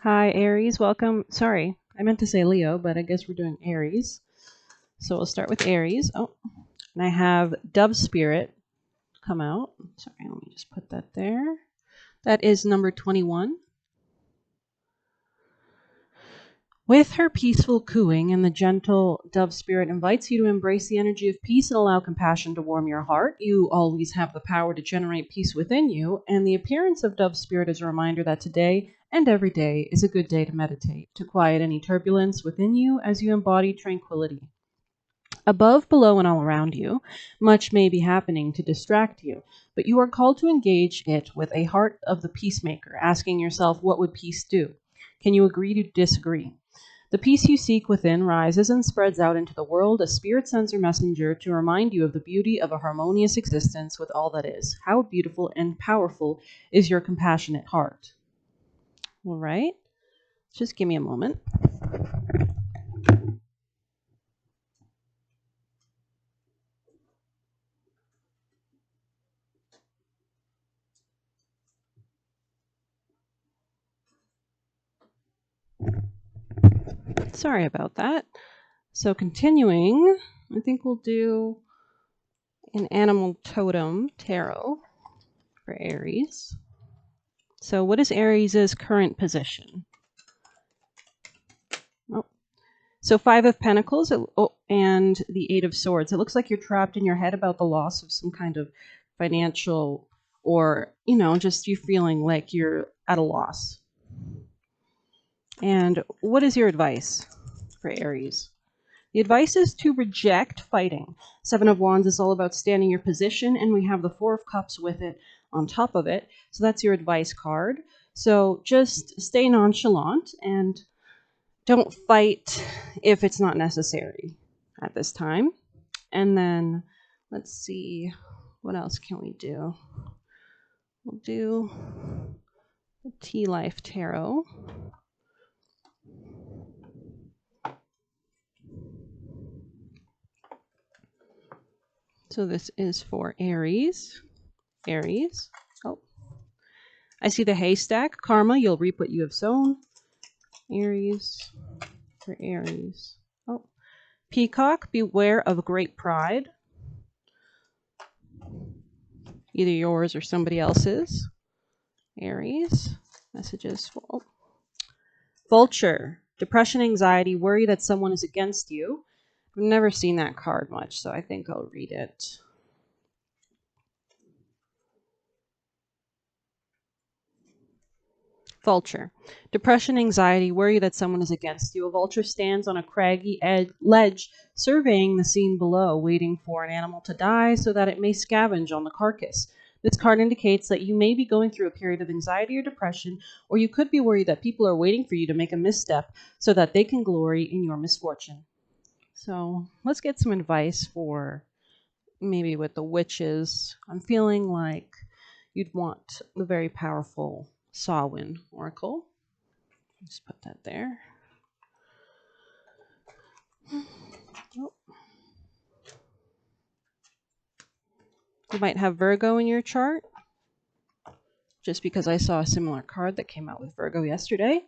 Hi, Aries. Welcome. Sorry, I meant to say Leo, but I guess we're doing Aries. So we'll start with Aries. Oh, and I have Dove Spirit come out. Sorry, let me just put that there. That is number 21. With her peaceful cooing and the gentle dove spirit invites you to embrace the energy of peace and allow compassion to warm your heart. You always have the power to generate peace within you, and the appearance of dove spirit is a reminder that today and every day is a good day to meditate, to quiet any turbulence within you as you embody tranquility. Above, below, and all around you, much may be happening to distract you, but you are called to engage it with a heart of the peacemaker, asking yourself, what would peace do? Can you agree to disagree? The peace you seek within rises and spreads out into the world, a spirit sensor messenger to remind you of the beauty of a harmonious existence with all that is. How beautiful and powerful is your compassionate heart? All right, just give me a moment. Sorry about that. So continuing, I think we'll do an animal totem tarot for Aries. So what is Aries' current position? Oh. So 5 of Pentacles and the 8 of Swords. It looks like you're trapped in your head about the loss of some kind of financial or, just you feeling like you're at a loss. And what is your advice for Aries? The advice is to reject fighting. 7 of Wands is all about standing your position, and we have the 4 of Cups with it on top of it. So that's your advice card. So just stay nonchalant and don't fight if it's not necessary at this time. And then let's see, what else can we do? We'll do the Tea Life Tarot. So this is for Aries. Aries. Oh, I see the haystack. Karma, you'll reap what you have sown. Aries. For Aries. Oh, Peacock, beware of great pride. Either yours or somebody else's. Aries. Messages for... Oh. Vulture. Depression, anxiety, worry that someone is against you. I've never seen that card much, so I think I'll read it. Vulture. Depression, anxiety, worry that someone is against you. A vulture stands on a craggy ledge, surveying the scene below, waiting for an animal to die so that it may scavenge on the carcass. This card indicates that you may be going through a period of anxiety or depression, or you could be worried that people are waiting for you to make a misstep so that they can glory in your misfortune. So let's get some advice for maybe with the witches. I'm feeling like you'd want the very powerful Samhain Oracle. Just put that there. Oh. You might have Virgo in your chart, just because I saw a similar card that came out with Virgo yesterday.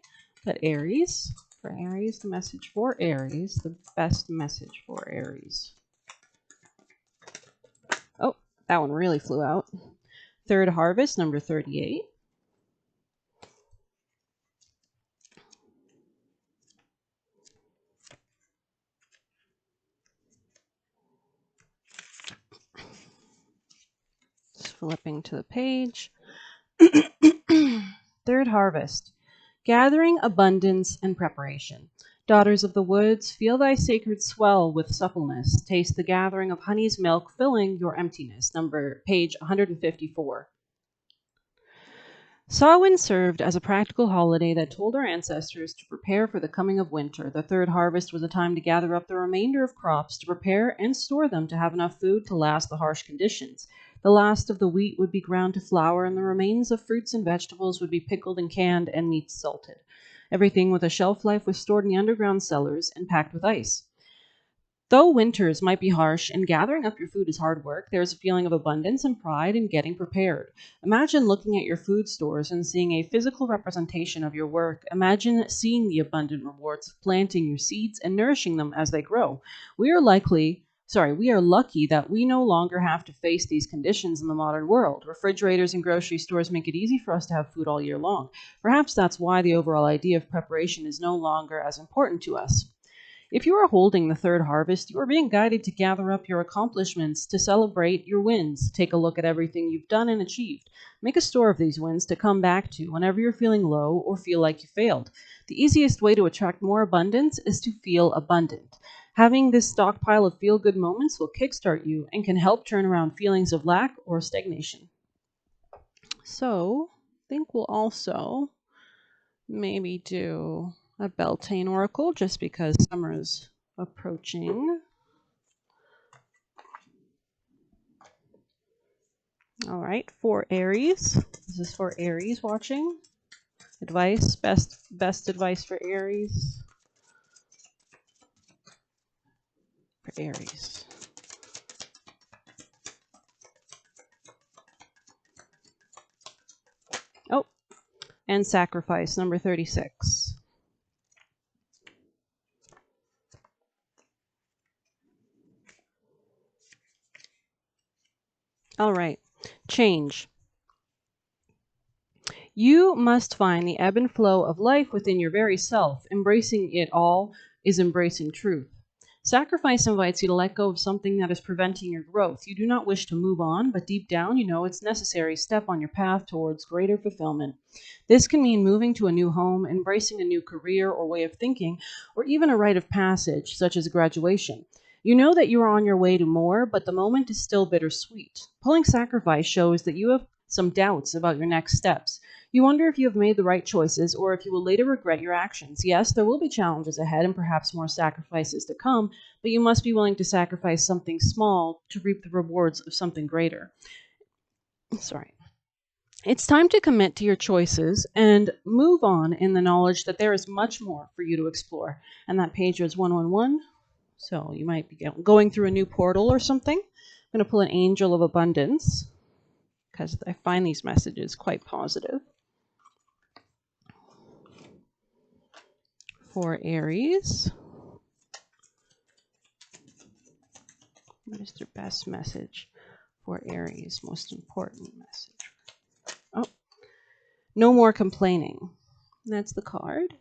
But Aries, for Aries, the message for Aries, the best message for Aries. Oh, that one really flew out. Third Harvest, number 38. Flipping to the page. Third Harvest. Gathering, abundance, and preparation. Daughters of the woods, feel thy sacred swell with suppleness. Taste the gathering of honey's milk, filling your emptiness. Page 154. Samhain served as a practical holiday that told our ancestors to prepare for the coming of winter. The third harvest was a time to gather up the remainder of crops, to prepare and store them to have enough food to last the harsh conditions. The last of the wheat would be ground to flour, and the remains of fruits and vegetables would be pickled and canned and meat salted. Everything with a shelf life was stored in the underground cellars and packed with ice. Though winters might be harsh and gathering up your food is hard work, there is a feeling of abundance and pride in getting prepared. Imagine looking at your food stores and seeing a physical representation of your work. Imagine seeing the abundant rewards of planting your seeds and nourishing them as they grow. We are lucky that we no longer have to face these conditions in the modern world. Refrigerators and grocery stores make it easy for us to have food all year long. Perhaps that's why the overall idea of preparation is no longer as important to us. If you are holding the third harvest, you are being guided to gather up your accomplishments, to celebrate your wins. Take a look at everything you've done and achieved. Make a store of these wins to come back to whenever you're feeling low or feel like you failed. The easiest way to attract more abundance is to feel abundant. Having this stockpile of feel good moments will kickstart you and can help turn around feelings of lack or stagnation. So, I think we'll also maybe do a Beltane oracle just because summer is approaching. All right, for Aries. This is for Aries watching. Advice, best advice for Aries. For Aries. Oh, and sacrifice, number 36. All right, change. You must find the ebb and flow of life within your very self. Embracing it all is embracing truth. Sacrifice invites you to let go of something that is preventing your growth. You do not wish to move on, but deep down you know it's a necessary step on your path towards greater fulfillment. This can mean moving to a new home, embracing a new career or way of thinking, or even a rite of passage, such as graduation. You know that you are on your way to more, but the moment is still bittersweet. Pulling sacrifice shows that you have some doubts about your next steps. You wonder if you have made the right choices or if you will later regret your actions. Yes, there will be challenges ahead and perhaps more sacrifices to come, but you must be willing to sacrifice something small to reap the rewards of something greater. Sorry. It's time to commit to your choices and move on in the knowledge that there is much more for you to explore. And that page is 111. So you might be going through a new portal or something. I'm going to pull an angel of abundance because I find these messages quite positive. For Aries, what is their best message for Aries? Most important message. Oh, no more complaining. That's the card.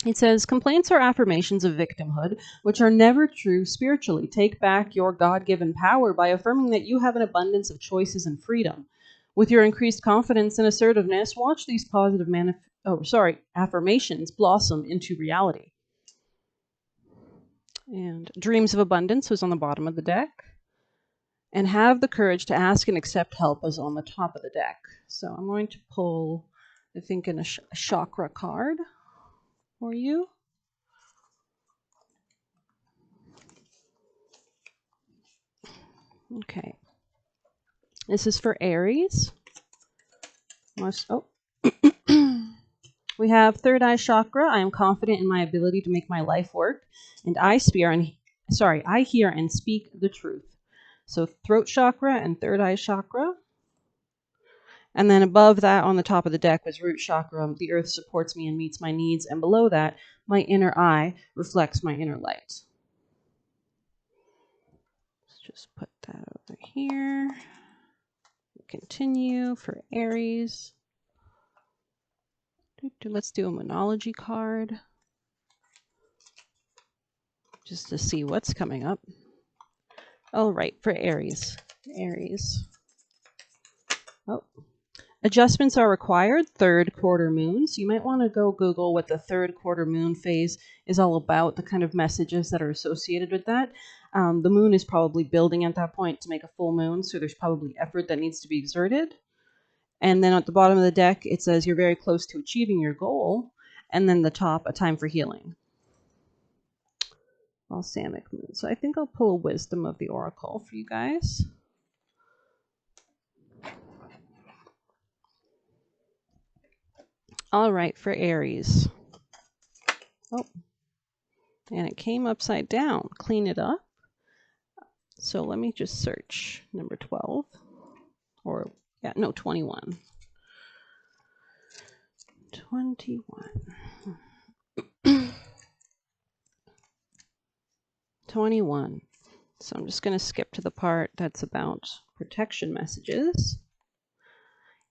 It says, complaints are affirmations of victimhood, which are never true spiritually. Take back your God-given power by affirming that you have an abundance of choices and freedom. With your increased confidence and assertiveness, watch these positive affirmations blossom into reality. And dreams of abundance was on the bottom of the deck. And have the courage to ask and accept help is on the top of the deck. So I'm going to pull, I think, a chakra card for you. Okay. This is for Aries. We have third eye chakra. I am confident in my ability to make my life work, and I hear and speak the truth. So throat chakra and third eye chakra. And then above that on the top of the deck was root chakra. The earth supports me and meets my needs. And below that, my inner eye reflects my inner light. Let's just put that over here. Continue for Aries. Let's do a monology card. Just to see what's coming up. All right, for Aries. Oh. Adjustments are required, third quarter moon. So you might want to go Google what the third quarter moon phase is all about, the kind of messages that are associated with that. The moon is probably building at that point to make a full moon, so there's probably effort that needs to be exerted. And then at the bottom of the deck, it says you're very close to achieving your goal. And then the top, a time for healing. Balsamic moon. So I think I'll pull a wisdom of the oracle for you guys. All right, for Aries. Oh, And it came upside down. Clean it up. So let me just search number 12. Or, yeah, no, 21. 21. 21. So I'm just going to skip to the part that's about protection messages.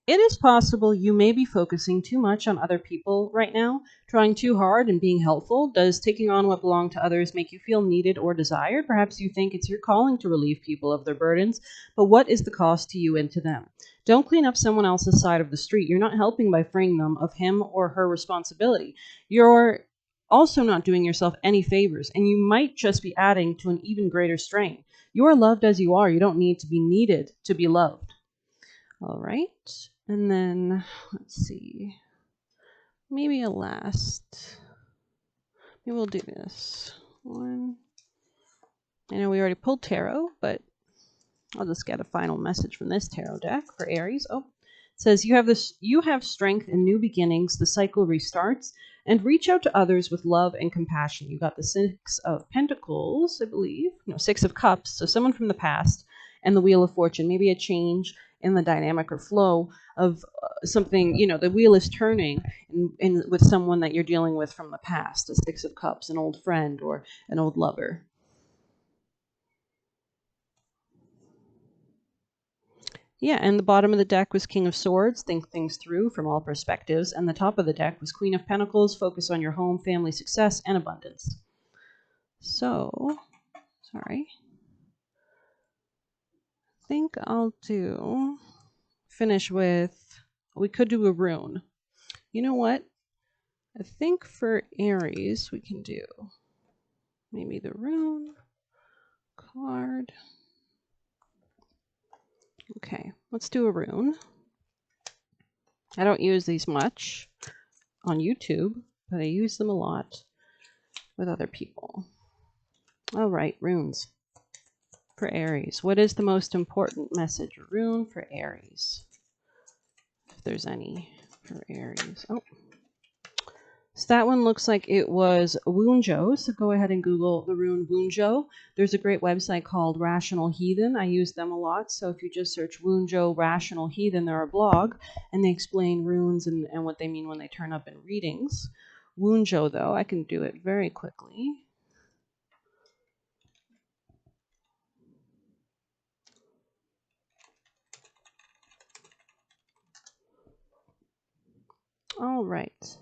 It is possible you may be focusing too much on other people right now, trying too hard and being helpful. Does taking on what belongs to others make you feel needed or desired? Perhaps you think it's your calling to relieve people of their burdens, but what is the cost to you and to them? Don't clean up someone else's side of the street. You're not helping by freeing them of him or her responsibility. You're also not doing yourself any favors, and you might just be adding to an even greater strain. You are loved as you are. You don't need to be needed to be loved. All right. And then, let's see. Maybe a last. Maybe we'll do this one. I know we already pulled tarot, but I'll just get a final message from this tarot deck for Aries. Oh, it says you have strength in new beginnings, the cycle restarts, and reach out to others with love and compassion. You got the 6 of Pentacles, I believe. No, 6 of Cups, so someone from the past, and the Wheel of Fortune, maybe a change in the dynamic or flow of something, the wheel is turning in with someone that you're dealing with from the past, a 6 of Cups, an old friend or an old lover. Yeah, and the bottom of the deck was King of Swords, think things through from all perspectives, and the top of the deck was Queen of Pentacles, focus on your home, family success, and abundance. So, sorry. I think I'll finish with, we could do a rune. You know what? I think for Aries, we can do maybe the rune card. Okay, let's do a rune. I don't use these much on YouTube, but I use them a lot with other people. All right, runes for Aries. What is the most important message rune for Aries? If there's any for Aries. Oh. So that one looks like it was Wunjo. So go ahead and Google the rune Wunjo. There's a great website called Rational Heathen. I use them a lot. So if you just search Wunjo Rational Heathen, they're a blog, and they explain runes and what they mean when they turn up in readings. Wunjo, though, I can do it very quickly. All right.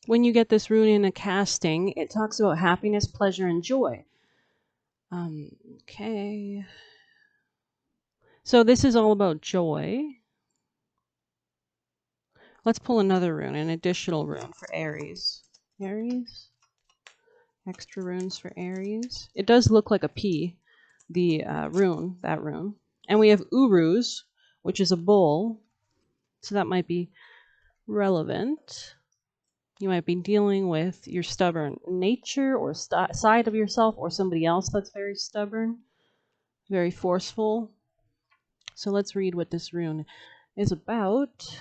When you get this rune in a casting, it talks about happiness, pleasure, and joy. Okay. So this is all about joy. Let's pull another rune, an additional rune for Aries. Aries? Extra runes for Aries. It does look like a P, the rune, that rune. And we have Uruz, which is a bull. So that might be relevant. You might be dealing with your stubborn nature or side of yourself or somebody else that's very stubborn, very forceful. So let's read what this rune is about.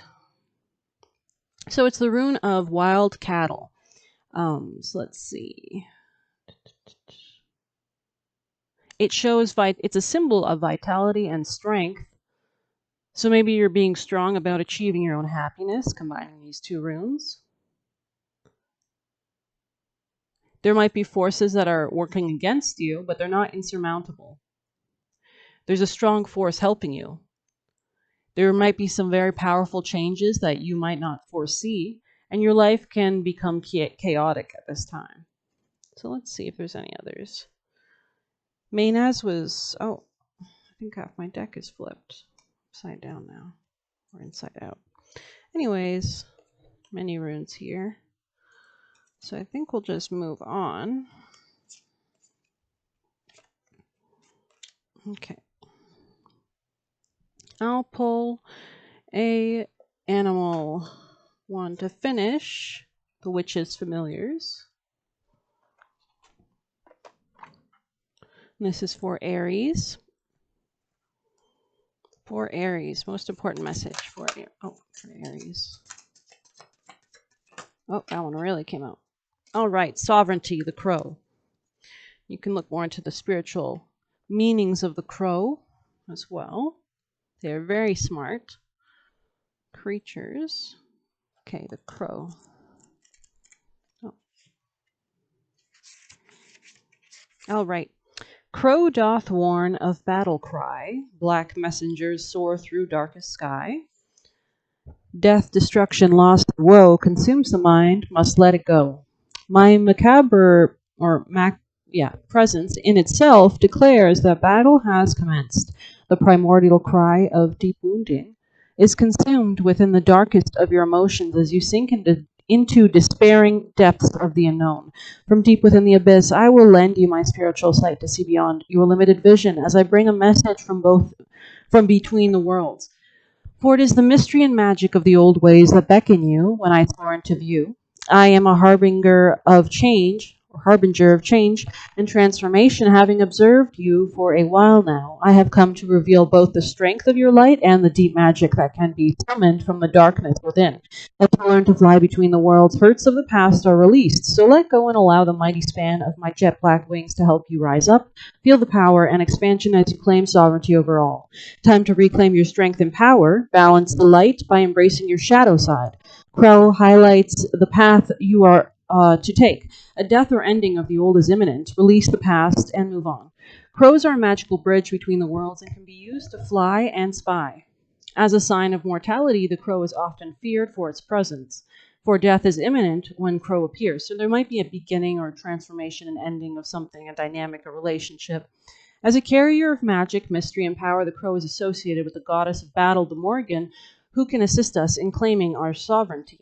So it's the rune of wild cattle. So let's see. It shows it's a symbol of vitality and strength. So maybe you're being strong about achieving your own happiness, combining these two runes. There might be forces that are working against you, but they're not insurmountable. There's a strong force helping you. There might be some very powerful changes that you might not foresee, and your life can become chaotic at this time. So let's see if there's any others. Maynaz was, I think half my deck is flipped. Upside down now, or inside out. Anyways, many runes here. So I think we'll just move on. Okay. I'll pull a animal one to finish the Witch's Familiars. And this is for Aries. For Aries, most important message for Aries. Oh, that one really came out. All right, sovereignty, the crow. You can look more into the spiritual meanings of the crow as well. They're very smart creatures. Okay, the crow. Oh. All right. Crow doth warn of battle cry. Black messengers soar through darkest sky. Death, destruction, loss, woe consumes the mind, must let it go. My macabre presence in itself declares that battle has commenced. The primordial cry of deep wounding is consumed within the darkest of your emotions as you sink into despairing depths of the unknown. From deep within the abyss, I will lend you my spiritual sight to see beyond your limited vision as I bring a message from between the worlds. For it is the mystery and magic of the old ways that beckon you when I soar into view. I am a harbinger of change and transformation, having observed you for a while now. I have come to reveal both the strength of your light and the deep magic that can be summoned from the darkness within. As you learn to fly between the worlds, hurts of the past are released, so let go and allow the mighty span of my jet black wings to help you rise up. Feel the power and expansion as you claim sovereignty over all. Time to reclaim your strength and power. Balance the light by embracing your shadow side. Crow highlights the path you are to take. A death or ending of the old is imminent. Release the past and move on. Crows are a magical bridge between the worlds and can be used to fly and spy. As a sign of mortality, the crow is often feared for its presence. For death is imminent when crow appears. So there might be a beginning or a transformation and ending of something, a dynamic, a relationship. As a carrier of magic, mystery, and power, the crow is associated with the goddess of battle, the Morrigan, who can assist us in claiming our sovereignty.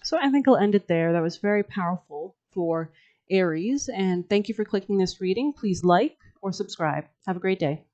So I think I'll end it there. That was very powerful for Aries. And thank you for clicking this reading. Please like or subscribe. Have a great day.